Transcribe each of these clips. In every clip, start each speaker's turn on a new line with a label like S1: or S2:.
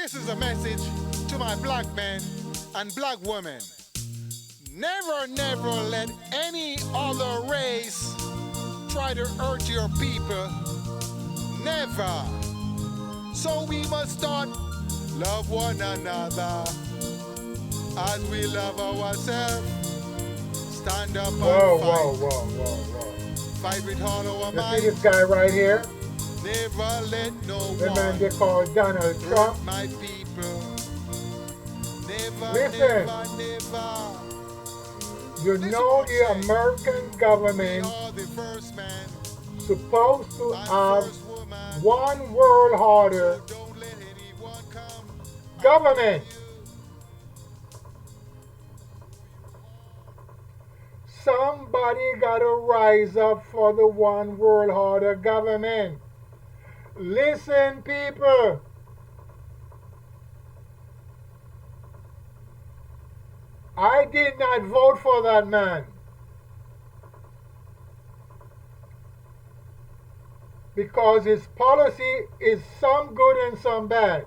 S1: This is a message to my black men and black women. Never, never let any other race try to hurt your people. Never. So we must start love one another as we love ourselves. Stand up and
S2: Whoa,
S1: fight.
S2: whoa, whoa, whoa, whoa.
S1: Fight with all our
S2: You see
S1: might.
S2: this guy right here?
S1: Never let no
S2: The man they
S1: one
S2: call Donald
S1: hurt
S2: Trump.
S1: my people. Never,
S2: Listen,
S1: never, never.
S2: you
S1: Listen
S2: know
S1: what
S2: the
S1: I'm saying.
S2: American
S1: We
S2: government
S1: are the first man
S2: supposed to
S1: and
S2: have
S1: first woman.
S2: one world order
S1: So don't let anyone come after
S2: government.
S1: you.
S2: Somebody gotta rise up for the one world order government. Listen, people. I did not vote for that man because his policy is some good and some bad.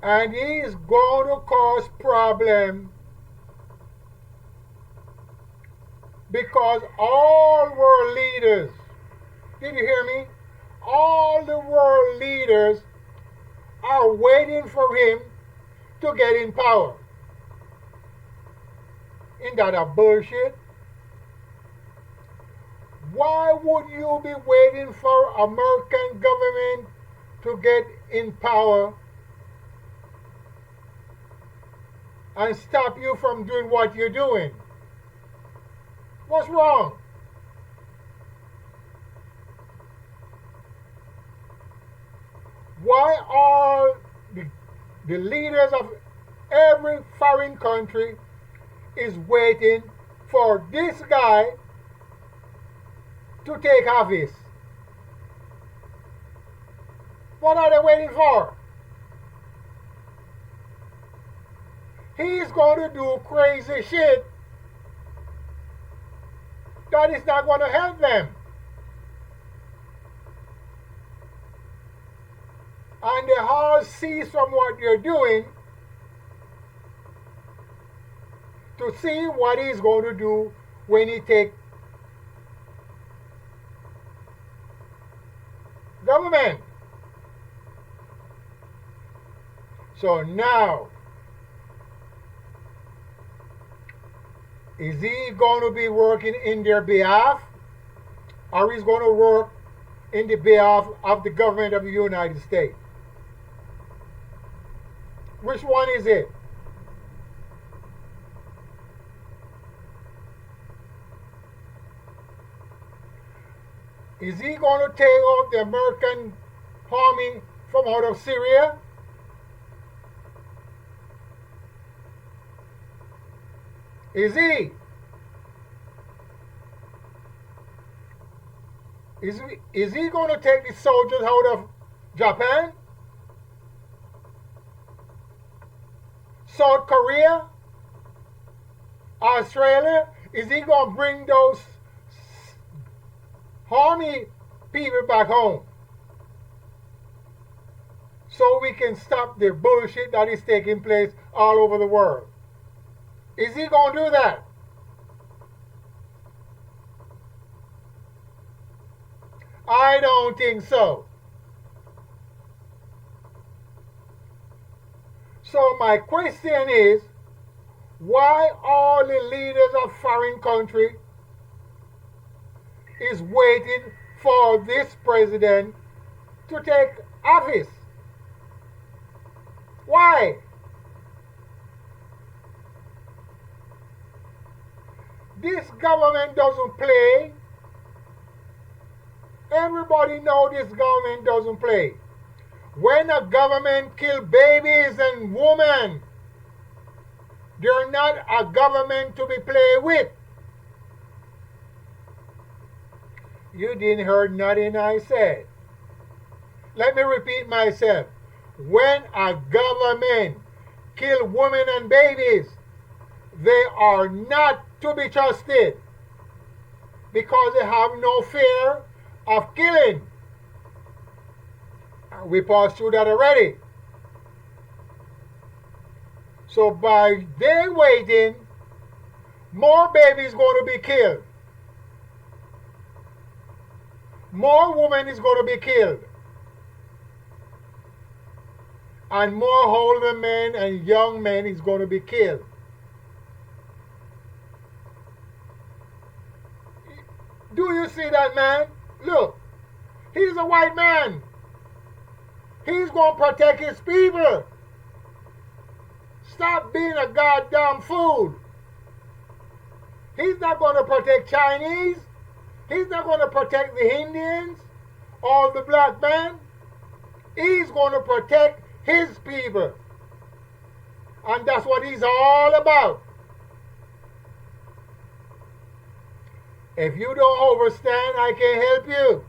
S2: And he's going to cause problem because all world leaders, did you hear me? All the world leaders are waiting for him to get in power. Ain't that a bullshit? Why would you be waiting for American government to get in power and stop you from doing what you're doing? What's wrong? Why are the leaders of every foreign country is waiting for this guy to take office? What are they waiting for? He's going to do crazy shit that is not going to help them. And they all see from what you're doing to see what he's going to do when he take government. So now, is he going to be working in their behalf, or he's going to work in the behalf of the government of the United States? Which one is it? Is he going to take out the American army from out of Syria? Is he? Is he going to take the soldiers out of Japan? South Korea? Australia? Is he going to bring those army people back home so we can stop the bullshit that is taking place all over the world? Is he going to do that? I don't think so. So my question is, why all the leaders of foreign country is waiting for this president to take office? Why? This government doesn't play. Everybody knows this government doesn't play. When a government kill babies and women, they're not a government to be played with. You didn't hear nothing I said. Let me repeat myself. When a government kill women and babies, they are not to be trusted because they have no fear of killing. We passed through that already. So by they waiting, more babies going to be killed. More women is going to be killed. And more older men and young men is going to be killed. Do you see that man? Look, he's a white man. He's going to protect his people. Stop being a goddamn fool. He's not going to protect Chinese. He's not going to protect the Indians or the black man. He's going to protect his people. And that's what he's all about. If you don't understand, I can help you.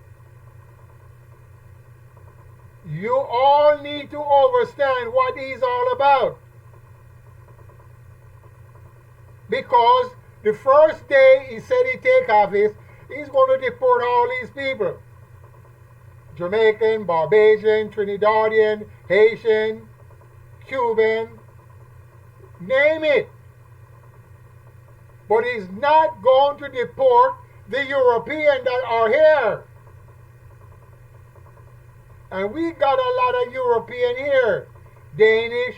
S2: You all need to understand what he's all about. Because the first day he said he take office, he's going to deport all these people. Jamaican, Barbadian, Trinidadian, Haitian, Cuban, name it. But he's not going to deport the Europeans that are here. And we got a lot of European here. Danish,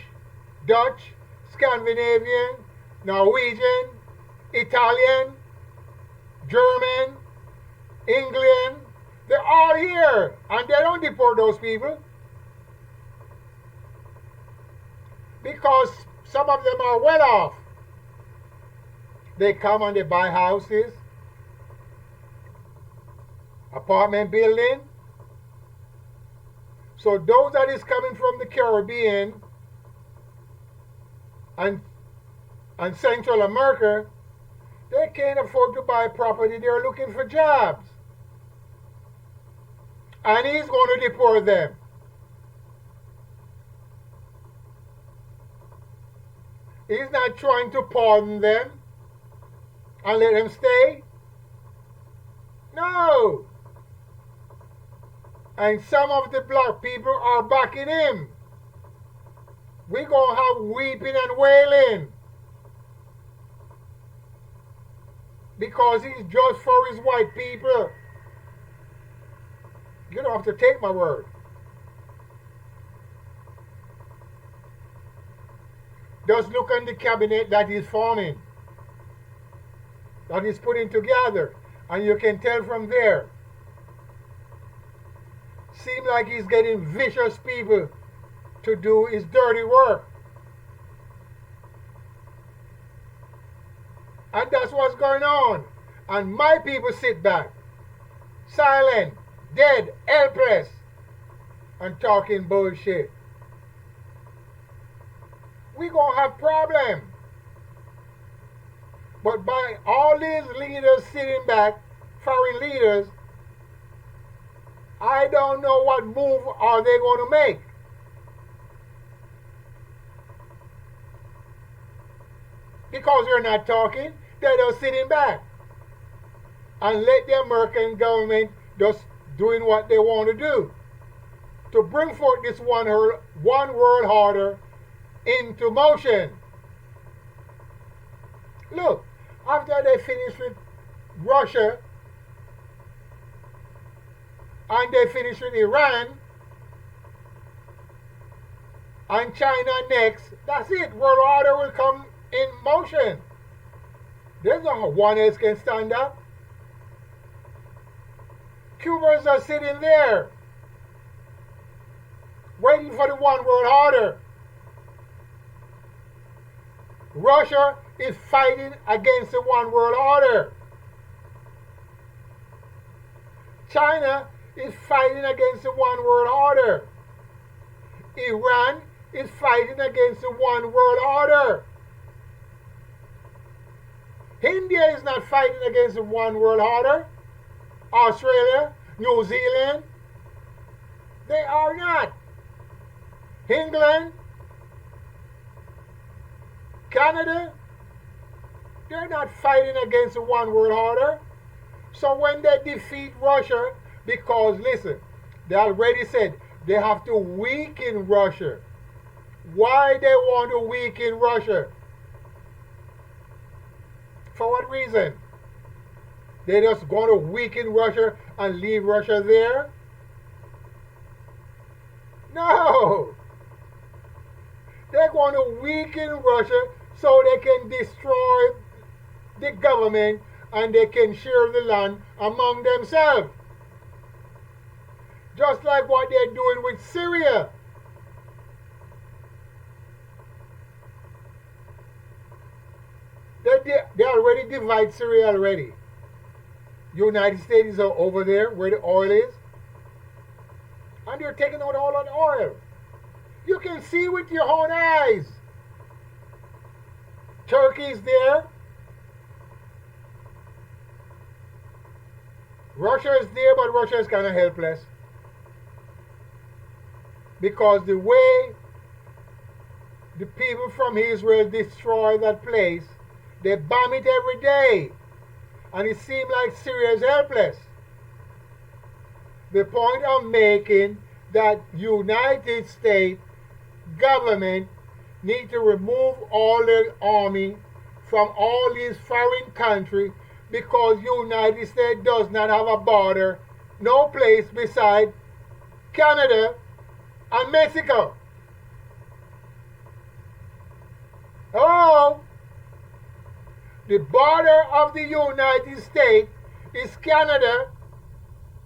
S2: Dutch, Scandinavian, Norwegian, Italian, German, England. They're all here. And they don't deport those people. Because some of them are well off. They come and they buy houses, apartment building. So those that is coming from the Caribbean and Central America, they can't afford to buy property. They're looking for jobs. And he's going to deport them. He's not trying to pardon them and let them stay. No. And some of the black people are backing him. We're going to have weeping and wailing. Because he's just for his white people. You don't have to take my word. Just look on the cabinet that he's forming, that he's putting together, and you can tell from there. Seems like he's getting vicious people to do his dirty work. And that's what's going on. And my people sit back, silent, dead, helpless, and talking bullshit. We're going to have problems. But by all these leaders sitting back, foreign leaders, I don't know what move are they going to make. Because they're not talking, they're just sitting back. And let the American government just doing what they want to do. To bring forth this one world order into motion. Look, after they finish with Russia, and they finish with Iran, and China next, that's it. World order will come in motion. There's no one else can stand up. Cubans are sitting there, waiting for the one world order. Russia is fighting against the one world order. China is fighting against the one world order. Iran is fighting against the one world order. India is not fighting against the one world order. Australia, New Zealand, they are not. England, Canada, they're not fighting against the one world order. So when they defeat Russia, because listen, they already said They have to weaken Russia. Why they want to weaken Russia? For what reason? They just going to weaken Russia and leave Russia there? No! They're going to weaken Russia so they can destroy the government and they can share the land among themselves. Just like what they're doing with Syria. They already divide Syria already. United States are over there where the oil is. And they're taking out all that oil. You can see with your own eyes. Turkey is there. Russia is there, but Russia is kind of helpless. Because the way the people from Israel destroy that place, they bomb it every day. And it seems like Syria is helpless. The point I'm making that United States government need to remove all their army from all these foreign countries because United States does not have a border, no place beside Canada and Mexico. Hello? The border of the United States is Canada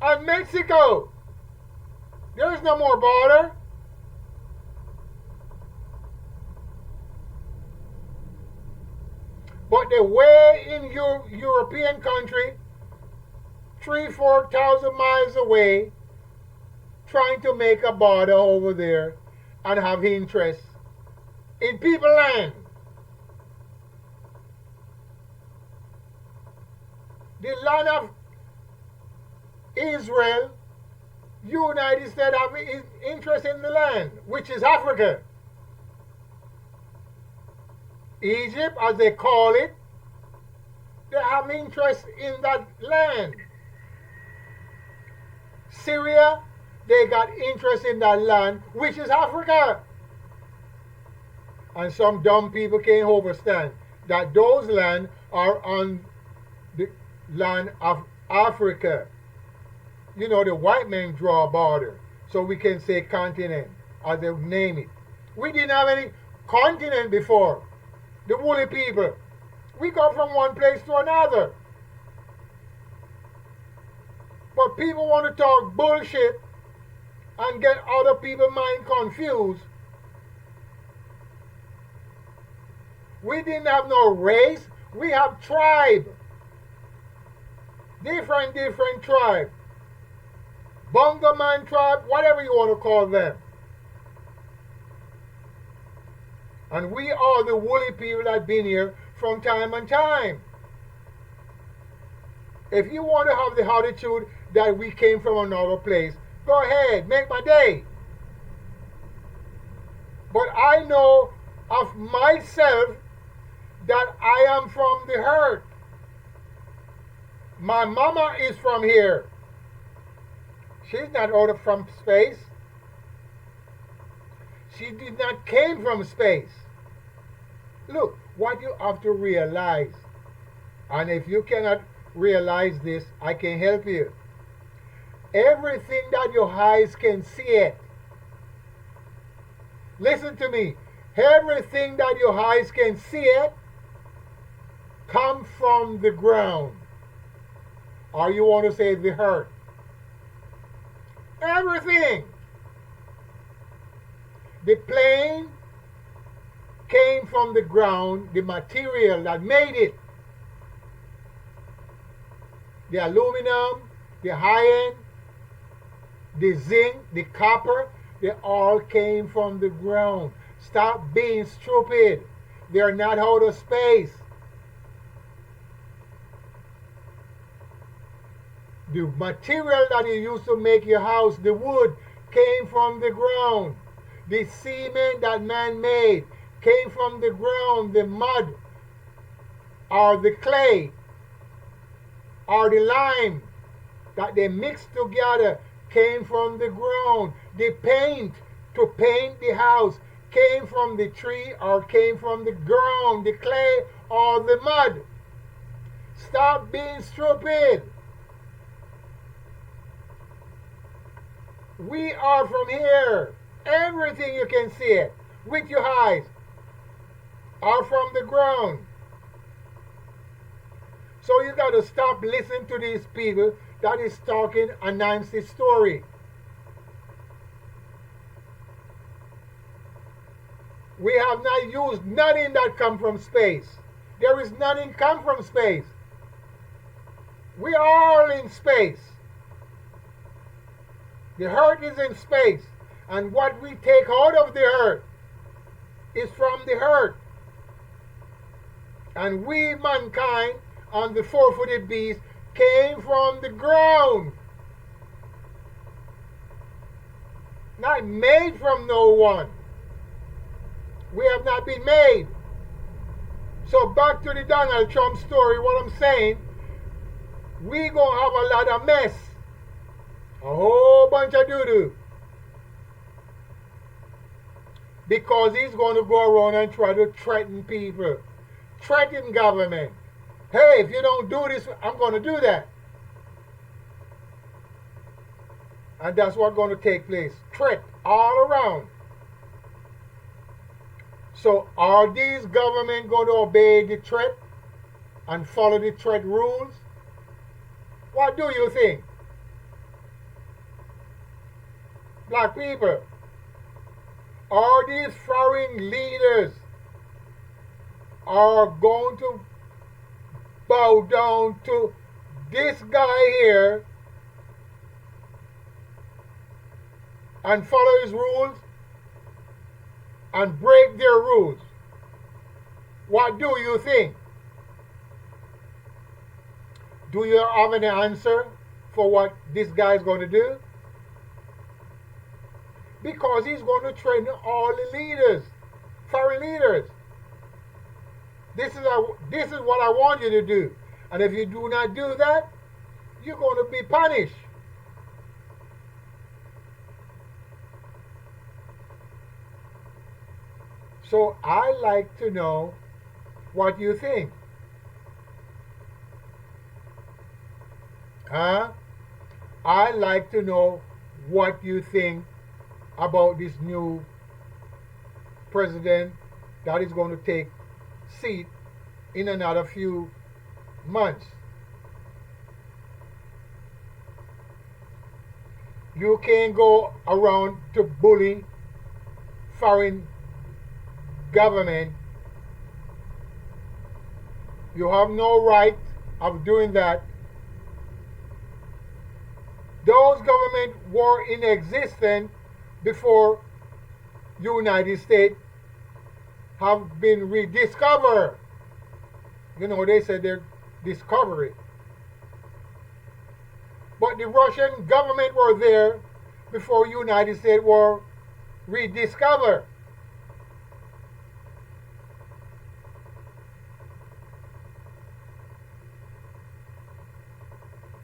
S2: and Mexico. There is no more border. But the way in your European country, 3,000-4,000 miles away, trying to make a border over there and have interest in people land. The land of Israel, United States have interest in the land, which is Africa. Egypt, as they call it, they have interest in that land. Syria, they got interest in that land, which is Africa. And some dumb people can't understand that those lands are on the land of Africa. You know, the white men draw a border, so we can say continent, as they name it. We didn't have any continent before. The woolly people. We go from one place to another. But people want to talk bullshit and get other people's mind confused. We didn't have no race. We have tribe. Different tribe. Bongo Man tribe, whatever you want to call them. And we are the woolly people that have been here from time and time. If you want to have the attitude that we came from another place, go ahead, make my day. But I know of myself that I am from the earth. My mama is from here. She's not out from space. She did not came from space. Look, what you have to realize, and if you cannot realize this, I can help you. Everything that your eyes can see it. Listen to me. Everything that your eyes can see it come from the ground. Or you want to say the earth. Everything. The plane came from the ground, the material that made it. The aluminum, the iron, the zinc, the copper, they all came from the ground. Stop being stupid. They're not out of space. The material that you use to make your house, the wood, came from the ground. The cement that man made came from the ground. The mud or the clay or the lime that they mixed together came from the ground. The paint to paint the house came from the tree or came from the ground, the clay or the mud. Stop being stupid. We are from here. Everything you can see it with your eyes are from the ground. So you got to stop listening to these people that is talking a Nancy story. We have not used nothing that come from space. There is nothing come from space. We are all in space. The earth is in space. And what we take out of the earth is from the earth. And we, mankind, and the four-footed beast, came from the ground. Not made from no one. We have not been made. So back to the Donald Trump story, what I'm saying, we gonna have a lot of mess. A whole bunch of doo-doo. Because he's going to go around and try to threaten people. Threaten government. Hey, if you don't do this, I'm going to do that. And that's what's going to take place. Threat all around. So are these government going to obey the threat and follow the threat rules? What do you think? Black people, are these foreign leaders are going to bow down to this guy here and follow his rules and break their rules? What do you think? Do you have an answer for what this guy is going to do? Because he's going to train all the leaders, foreign leaders. This is what I want you to do. And if you do not do that, you're going to be punished. So I like to know what you think. Huh? I like to know what you think about this new president that is going to take seat in another few months. You can't go around to bully foreign government. You have no right of doing that. Those governments were in existence before United States have been rediscovered. You know, they said they're discovery. But the Russian government were there before United States were rediscovered.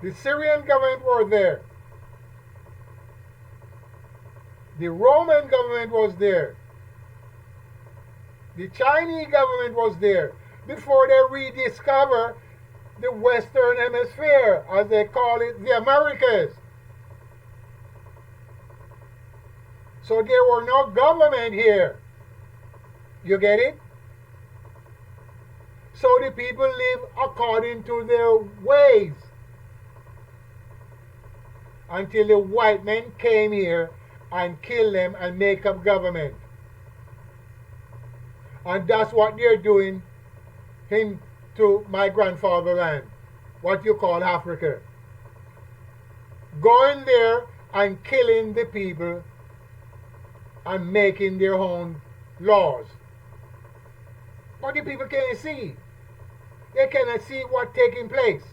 S2: The Syrian government were there. The Roman government was there. The Chinese government was there before they rediscovered the Western Hemisphere, as they call it, the Americas. So there were no government here. You get it? So the people live according to their ways. Until the white men came here and killed them and make up government. And that's what they're doing into my grandfather's land, what you call Africa. Going there and killing the people and making their own laws. But the people can't see. They cannot see what's taking place.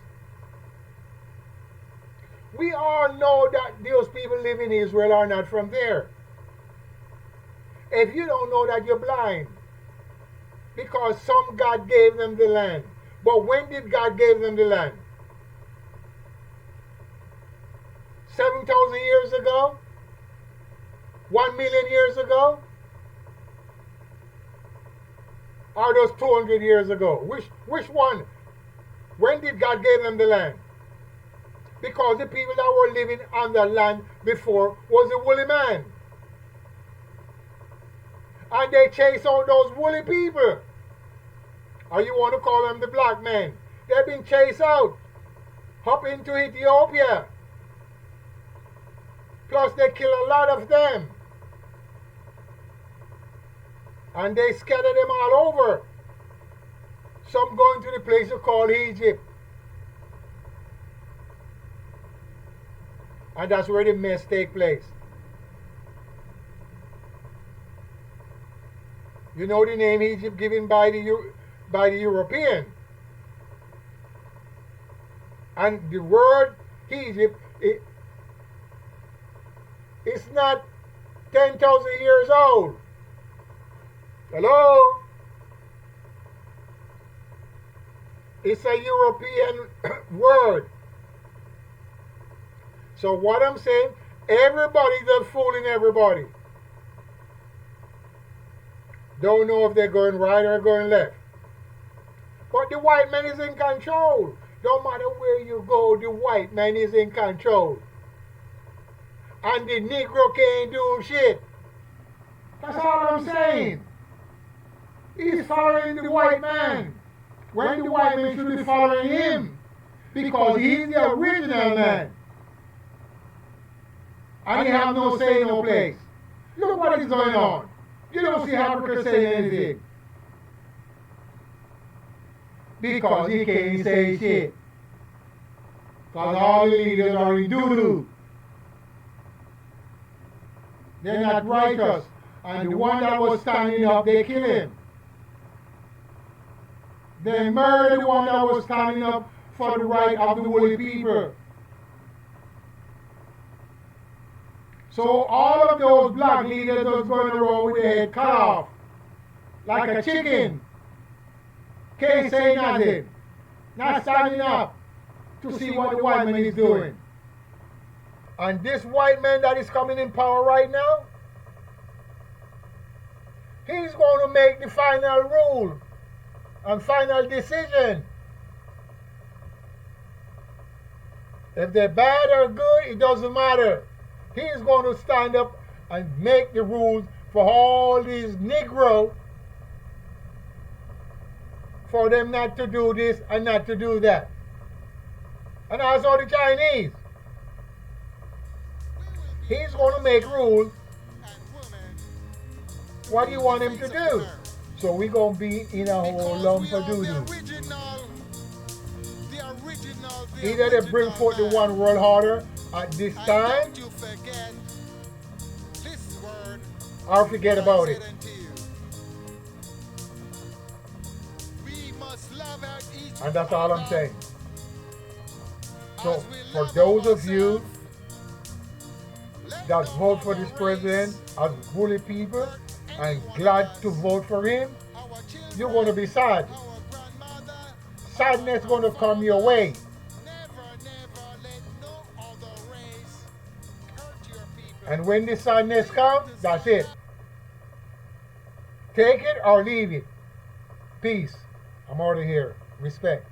S2: We all know that those people living in Israel are not from there. If you don't know that, you're blind. Because some God gave them the land. But when did God give them the land? 7,000 years ago? 1,000,000 years ago? Or those 200 years ago? Which one? When did God give them the land? Because the people that were living on the land before was the woolly man. And they chased out those woolly people. Or you want to call them the black men. They've been chased out. Up into Ethiopia. Plus they kill a lot of them. And they scatter them all over. Some going to the place called Egypt. And that's where the mess take place. You know the name Egypt given by the European. And the word Egypt, it's not 10,000 years old. Hello? It's a European word. So what I'm saying, everybody's just fooling everybody. Don't know if they're going right or going left. But the white man is in control. Don't matter where you go, the white man is in control. And the Negro can't do shit. That's all I'm saying. He's following the white man. When the white man should be following him. Because he's the original man. And he have no say, no place. Look what is going on. You don't see Africa saying anything. Because he can't say shit. Because all the leaders are in doo-doo. They're not righteous. And the one that was standing up, they kill him. They murdered the one that was standing up for the right of the woolly people. So all of those black leaders was going around with their head cut off. Like a chicken. Can't say nothing. Not standing up to see what the white man is doing. And this white man that is coming in power right now, he's going to make the final rule and final decision. If they're bad or good, it doesn't matter. He's going to stand up and make the rules for all these Negro for them not to do this and not to do that. And also the Chinese. He's going to make rules. What do you want him to do? So we're going to be in a whole lump of doo-doo. Either they bring forth the one world order at this time, or forget about it. And that's all I'm saying. So for those of you that vote for this president as woolly people and glad to vote for him, you're going to be sad. Sadness is going to come your way. And when the sadness comes, that's it. Take it or leave it. Peace. I'm out of here. Respect.